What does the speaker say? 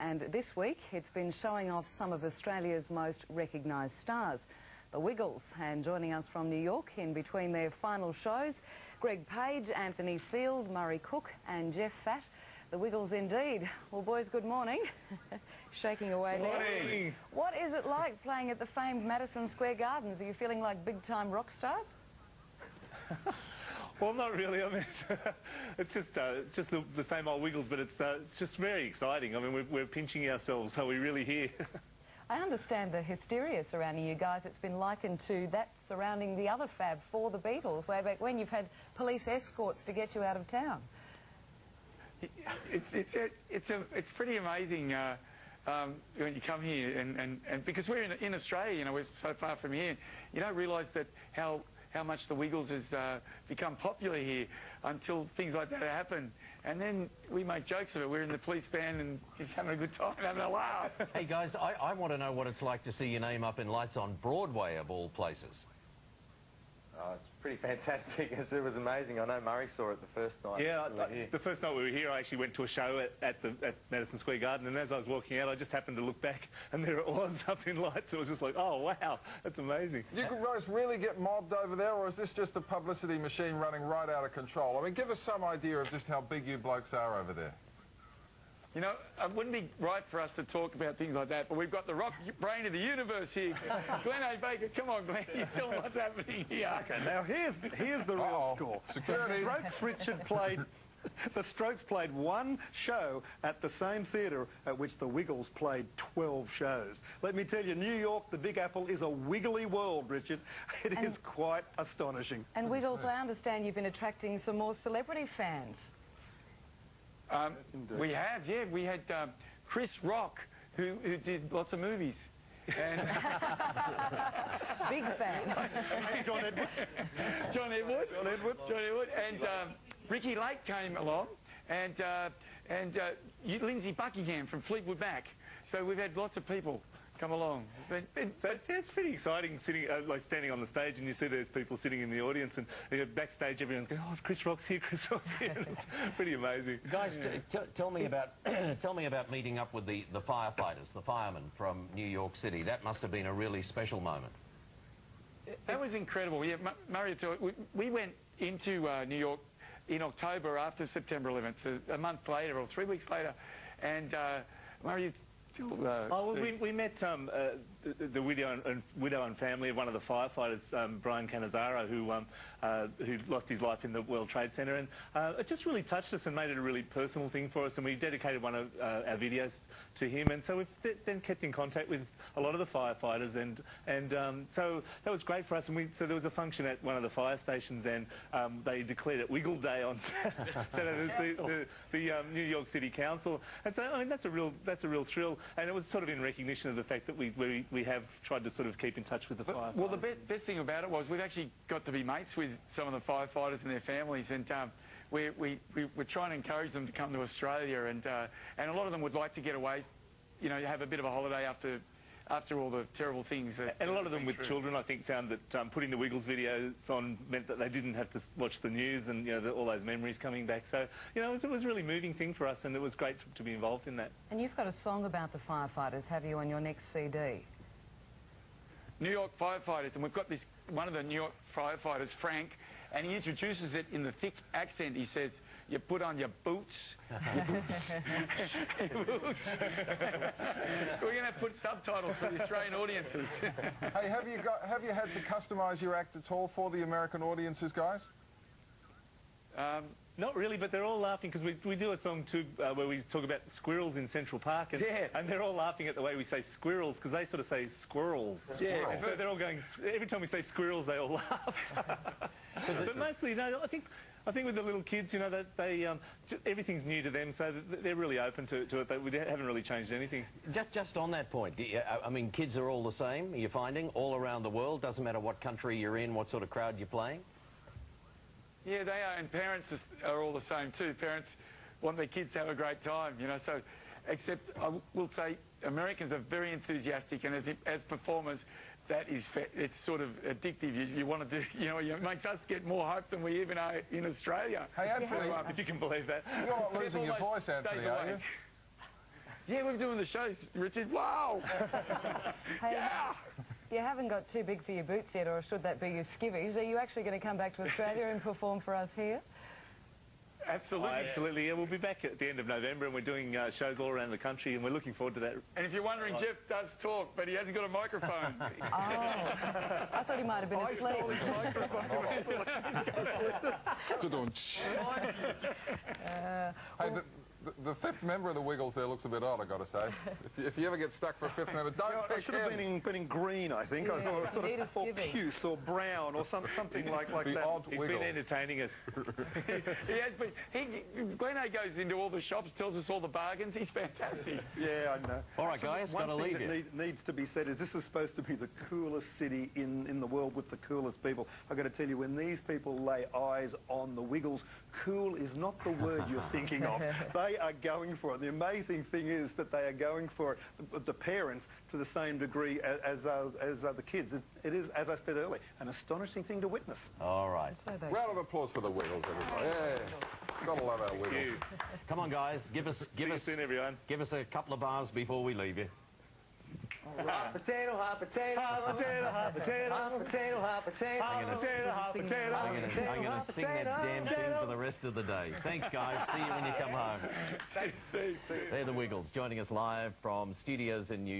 and this week it's been showing off some of Australia's most recognised stars, the Wiggles. And joining us from New York in between their final shows, Greg Page, Anthony Field, Murray Cook and Jeff Fatt. The Wiggles indeed. Well, boys, good morning. Shaking away there. Morning. What is it like playing at the famed Madison Square Gardens? Are you feeling like big-time rock stars? Well, not really. I mean, it's just the same old Wiggles, but it's just very exciting. I mean, we're pinching ourselves. Are we really here? I understand the hysteria surrounding you guys. It's been likened to that surrounding the other fab for the Beatles, way back when you've had police escorts to get you out of town. It's pretty amazing when you come here, and because we're in Australia, you know, we're so far from here, you don't realise that how much the Wiggles has become popular here until things like that happen. And then we make jokes of it. We're in the police band and just having a good time, having a laugh. Hey guys, I want to know what it's like to see your name up in lights on Broadway, of all places. Oh, it's pretty fantastic. It was amazing. I know Murray saw it the first night. Yeah, we were here. the first night we were here, I actually went to a show at Madison Square Garden, and as I was walking out, I just happened to look back, and there it was up in lights. It was just like, oh wow, that's amazing. You guys really get mobbed over there, or is this just a publicity machine running right out of control? I mean, give us some idea of just how big you blokes are over there. You know, it wouldn't be right for us to talk about things like that, but we've got the rock brain of the universe here. Glenn A. Baker, come on, Glenn, you tell them what's happening here. Okay, now here's the real score. Security. The Strokes played one show at the same theatre at which the Wiggles played 12 shows. Let me tell you, New York, the Big Apple, is a wiggly world, Richard. It is quite astonishing. And Wiggles, I understand you've been attracting some more celebrity fans. We have, yeah. We had Chris Rock, who did lots of movies. And Big fan. John Edwards. John Edwards. And Ricky Lake came along, and Lindsay Buckingham from Fleetwood Mac. So we've had lots of people come along. But it's pretty exciting sitting, like standing on the stage, and you see there's people sitting in the audience, and you know, backstage everyone's going, oh, Chris Rock's here, Chris Rock's here. It's pretty amazing. Guys, tell me about meeting up with the firefighters, the firemen from New York City. That must have been a really special moment. That was incredible. Yeah, Murray, we went into New York in October after September 11th, a month later or 3 weeks later, and Murray. We met the widow and family of one of the firefighters, Brian Cannizzaro, who lost his life in the World Trade Center, and it just really touched us and made it a really personal thing for us, and we dedicated one of our videos to him, and so we've then kept in contact with a lot of the firefighters, and so that was great for us. And so there was a function at one of the fire stations, and they declared it Wiggle Day on Saturday, the New York City Council, and so I mean that's a real thrill. And it was sort of in recognition of the fact that we have tried to sort of keep in touch with the firefighters. Well, the best thing about it was we've actually got to be mates with some of the firefighters and their families, and we're trying to encourage them to come to Australia, and a lot of them would like to get away, you know, have a bit of a holiday after all the terrible things. And a lot of them with children, I think, found that putting the Wiggles videos on meant that they didn't have to watch the news, and you know all those memories coming back. So you know it was a really moving thing for us, and it was great to be involved in that. And you've got a song about the firefighters, have you, on your next CD? New York firefighters, and we've got this one of the New York firefighters, Frank, and he introduces it in the thick accent. He says, "You put on your boots, your boots, your boots." We're going to put subtitles for the Australian audiences. Hey, have you had to customise your act at all for the American audiences, guys? Not really, but they're all laughing because we do a song too where we talk about squirrels in Central Park, and they're all laughing at the way we say squirrels because they sort of say squirrels. Yeah. And so they're all going, every time we say squirrels, they all laugh. But mostly, no, I think with the little kids, you know, that they everything's new to them, so they're really open to it. But we haven't really changed anything. Just on that point, I mean, kids are all the same. You're finding all around the world. Doesn't matter what country you're in, what sort of crowd you're playing. Yeah, they are, and parents are all the same too. Parents want their kids to have a great time, you know. So, except I will say, Americans are very enthusiastic, and as performers, it's sort of addictive. You want to do, you know, it makes us get more hope than we even are in Australia. Hey, Anthony, if you can believe that. You're not losing your voice, Anthony, are you? Yeah, we're doing the shows, Richard. Wow. Hey, Yeah. you haven't got too big for your boots yet, or should that be your skivvies? Are you actually going to come back to Australia and perform for us here? Absolutely. Absolutely, yeah. We'll be back at the end of November, and we're doing shows all around the country, and we're looking forward to that. And if you're wondering, Jeff does talk, but he hasn't got a microphone. Oh, I thought he might have been asleep. Hey, the fifth member of the Wiggles there looks a bit odd, I've got to say. If you ever get stuck for a fifth member, don't I pick should have him. been in green, I think. I thought you need a or skivvy. puce or brown or something like The that. odd He's Wiggle. been entertaining us. He has been. Glenn A goes into all the shops, tells us all the bargains. He's fantastic. Yeah, I know. All right, guys, One gotta thing leave that you. needs to be said is this is supposed to be the coolest city in the world with the coolest people. I've got to tell you, when these people lay eyes on the Wiggles, cool is not the word you're thinking of. They are going for it. The amazing thing is that they are going for it, the parents, to the same degree as the kids. It is, as I said earlier, an astonishing thing to witness. All right. So they Round of applause for the Wiggles, everybody. Yeah. Gotta love our Wiggles. Come on, guys. Give us See you soon, everyone. give us a couple of bars before we leave you. Hot potato, hot potato, hot potato, hot potato, hot potato, hot potato, hot potato, hot potato, I'm going to sing that damn tune for the rest of the day. Thanks, guys. See you when you come home. Thanks, Steve. They're the Wiggles, joining us live from studios in New York.